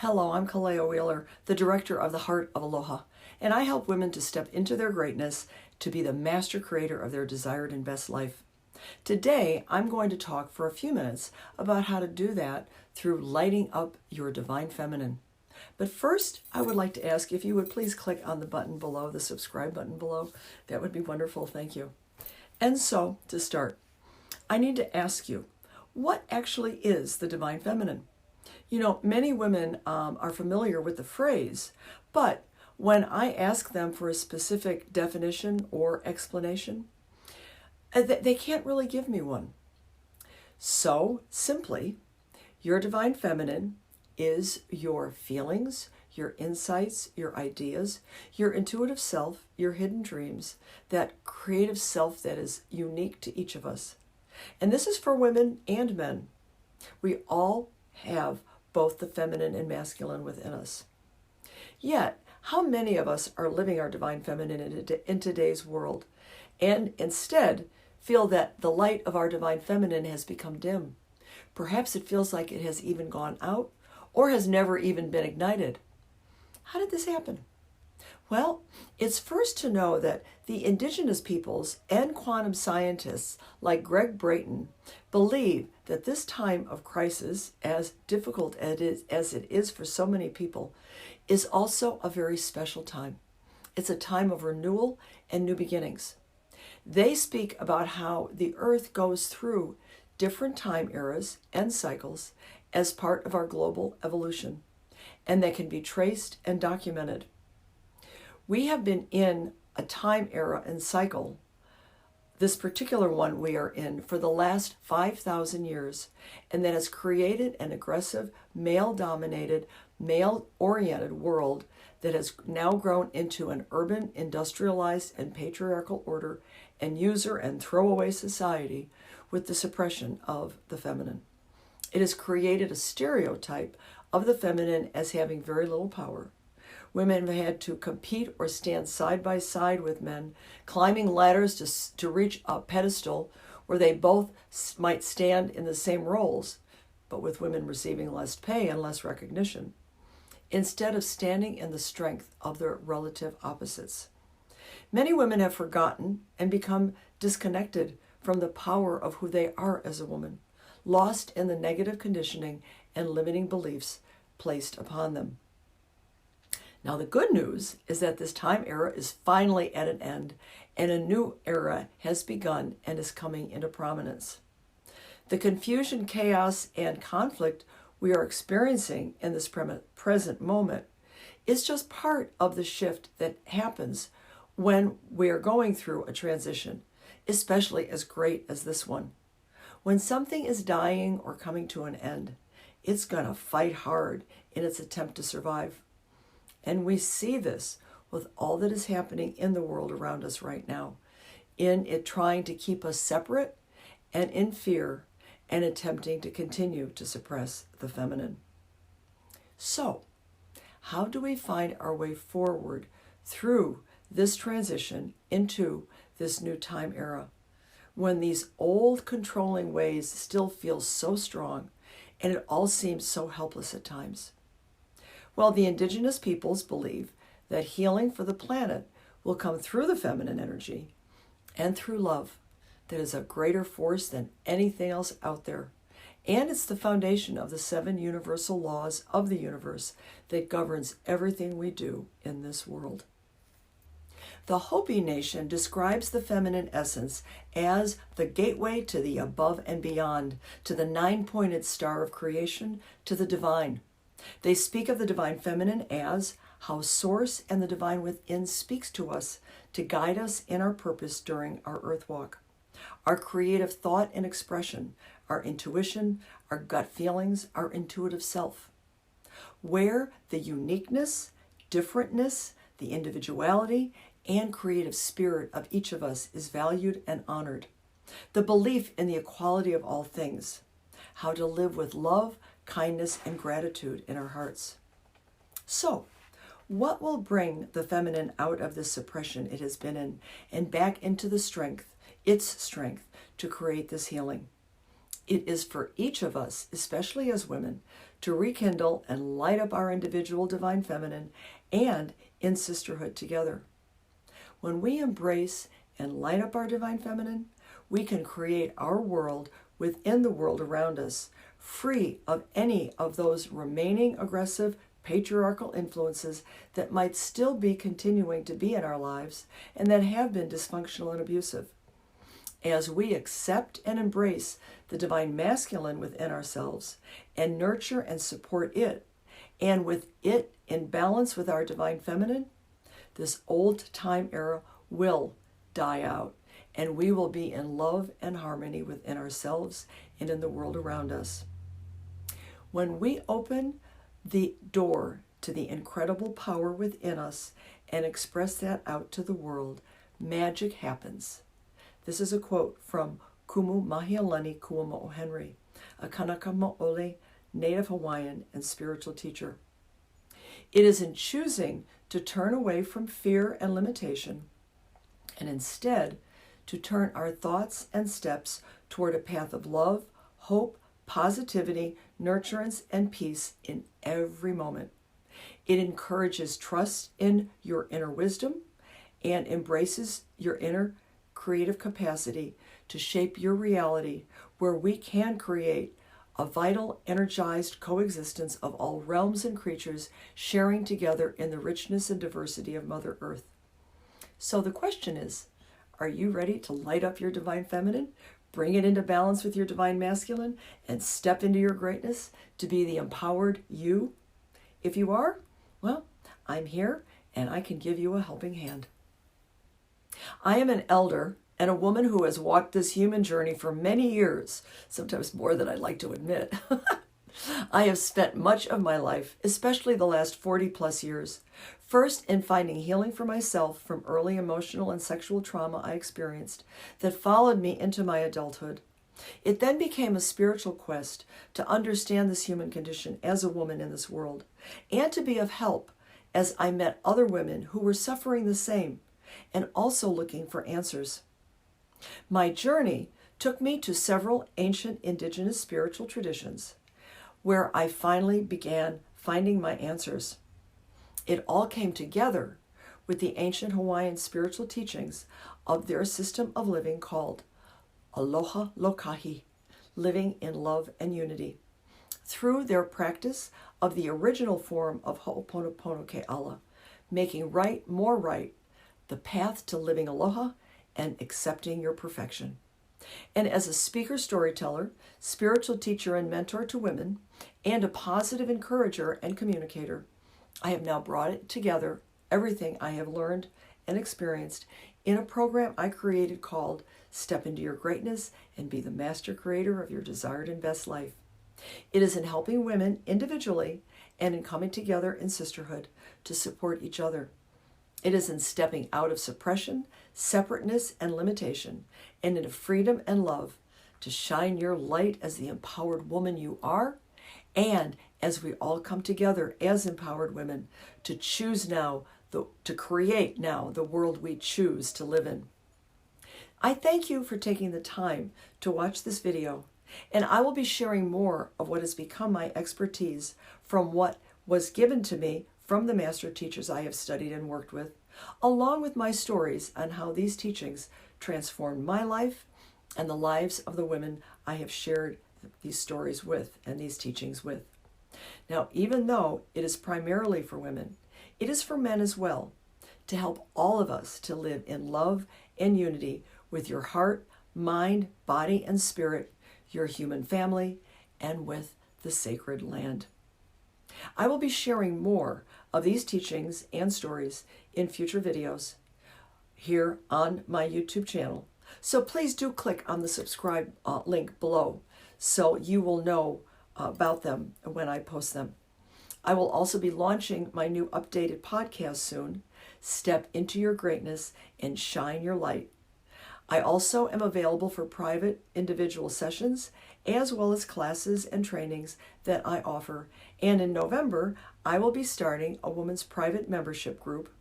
Hello, I'm Kaleo Wheeler, the director of the Heart of Aloha, and I help women to step into their greatness to be the master creator of their desired and best life. Today, I'm going to talk for a few minutes about how to do that through lighting up your divine feminine. But first, I would like to ask if you would please click on the button below, the subscribe button below. That would be wonderful. Thank you. And so, to start, I need to ask you, what actually is the divine feminine? You know, many women are familiar with the phrase, but when I ask them for a specific definition or explanation, they can't really give me one. So, simply, your divine feminine is your feelings, your insights, your ideas, your intuitive self, your hidden dreams, that creative self that is unique to each of us. And this is for women and men. We all have both the feminine and masculine within us. Yet, how many of us are living our divine feminine in today's world and instead feel that the light of our divine feminine has become dim? Perhaps it feels like it has even gone out or has never even been ignited. How did this happen? Well, it's first to know that the indigenous peoples and quantum scientists like Greg Braden believe that this time of crisis, as difficult as it is for so many people, is also a very special time. It's a time of renewal and new beginnings. They speak about how the earth goes through different time eras and cycles as part of our global evolution, and they can be traced and documented. We have been in a time era and cycle, this particular one we are in, for the last 5,000 years, and that has created an aggressive, male-dominated, male-oriented world that has now grown into an urban, industrialized, and patriarchal order and user and throwaway society with the suppression of the feminine. It has created a stereotype of the feminine as having very little power. Women have had to compete or stand side by side with men, climbing ladders to reach a pedestal where they both might stand in the same roles, but with women receiving less pay and less recognition, instead of standing in the strength of their relative opposites. Many women have forgotten and become disconnected from the power of who they are as a woman, lost in the negative conditioning and limiting beliefs placed upon them. Now, the good news is that this time era is finally at an end, and a new era has begun and is coming into prominence. The confusion, chaos, and conflict we are experiencing in this present moment is just part of the shift that happens when we are going through a transition, especially as great as this one. When something is dying or coming to an end, it's going to fight hard in its attempt to survive. And we see this with all that is happening in the world around us right now, in it trying to keep us separate and in fear and attempting to continue to suppress the feminine. So, how do we find our way forward through this transition into this new time era, when these old controlling ways still feel so strong and it all seems so helpless at times? Well, the indigenous peoples believe that healing for the planet will come through the feminine energy and through love that is a greater force than anything else out there. And it's the foundation of the 7 universal laws of the universe that governs everything we do in this world. The Hopi nation describes the feminine essence as the gateway to the above and beyond, to the 9-pointed star of creation, to the divine. They speak of the divine feminine as how Source and the divine within speaks to us to guide us in our purpose during our earth walk. Our creative thought and expression, our intuition, our gut feelings, our intuitive self. Where the uniqueness, differentness, the individuality, and creative spirit of each of us is valued and honored. The belief in the equality of all things. How to live with love, kindness, and gratitude in our hearts. So, what will bring the feminine out of this suppression it has been in and back into the strength, its strength, to create this healing? It is for each of us, especially as women, to rekindle and light up our individual divine feminine and in sisterhood together. When we embrace and light up our divine feminine, we can create our world within the world around us, free of any of those remaining aggressive patriarchal influences that might still be continuing to be in our lives and that have been dysfunctional and abusive. As we accept and embrace the divine masculine within ourselves and nurture and support it, and with it in balance with our divine feminine, this old time era will die out, and we will be in love and harmony within ourselves and in the world around us. When we open the door to the incredible power within us and express that out to the world, magic happens. This is a quote from Kumu Mahialani Kuamo'o Henry, a Kanaka Mo'ole Native Hawaiian and spiritual teacher. It is in choosing to turn away from fear and limitation and instead to turn our thoughts and steps toward a path of love, hope, positivity, nurturance, and peace in every moment. It encourages trust in your inner wisdom and embraces your inner creative capacity to shape your reality, where we can create a vital, energized coexistence of all realms and creatures sharing together in the richness and diversity of Mother Earth. So the question is, are you ready to light up your divine feminine, bring it into balance with your divine masculine, and step into your greatness to be the empowered you? If you are, well, I'm here and I can give you a helping hand. I am an elder and a woman who has walked this human journey for many years, sometimes more than I'd like to admit. I have spent much of my life, especially the last 40 plus years, first in finding healing for myself from early emotional and sexual trauma I experienced that followed me into my adulthood. It then became a spiritual quest to understand this human condition as a woman in this world and to be of help as I met other women who were suffering the same and also looking for answers. My journey took me to several ancient indigenous spiritual traditions where I finally began finding my answers. It all came together with the ancient Hawaiian spiritual teachings of their system of living called Aloha Lokahi, living in love and unity, through their practice of the original form of Ho'oponopono Ke'ala, making right more right, the path to living aloha and accepting your perfection. And as a speaker, storyteller, spiritual teacher, and mentor to women, and a positive encourager and communicator, I have now brought it together, everything I have learned and experienced, in a program I created called Step Into Your Greatness and Be the Master Creator of Your Desired and Best Life. It is in helping women individually and in coming together in sisterhood to support each other. It is in stepping out of suppression, separateness, and limitation, and into freedom and love to shine your light as the empowered woman you are, and as we all come together as empowered women to choose now, to create now the world we choose to live in. I thank you for taking the time to watch this video, and I will be sharing more of what has become my expertise from what was given to me from the master teachers I have studied and worked with, along with my stories on how these teachings transformed my life and the lives of the women I have shared these stories with and these teachings with. Now, even though it is primarily for women, it is for men as well, to help all of us to live in love and unity with your heart, mind, body, and spirit, your human family, and with the sacred land. I will be sharing more of these teachings and stories in future videos here on my YouTube channel. So please do click on the subscribe link below so you will know about them when I post them. I will also be launching my new updated podcast soon, Step Into Your Greatness and Shine Your Light. I also am available for private individual sessions as well as classes and trainings that I offer. And in November, I will be starting a women's private membership group,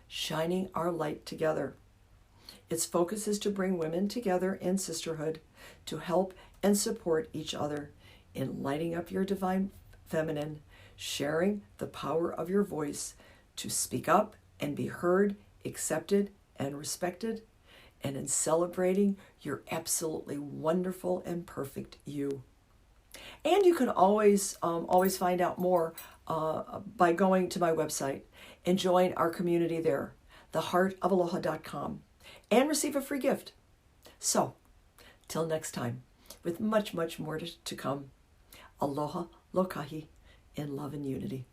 Shining Our Light Together. Its focus is to bring women together in sisterhood to help and support each other in lighting up your divine feminine, sharing the power of your voice to speak up and be heard, accepted, and respected, and in celebrating your absolutely wonderful and perfect you. And you can always find out more by going to my website and join our community there, theheartofaloha.com, and receive a free gift. So, till next time, with much, much more to come, aloha lokahi in love and unity.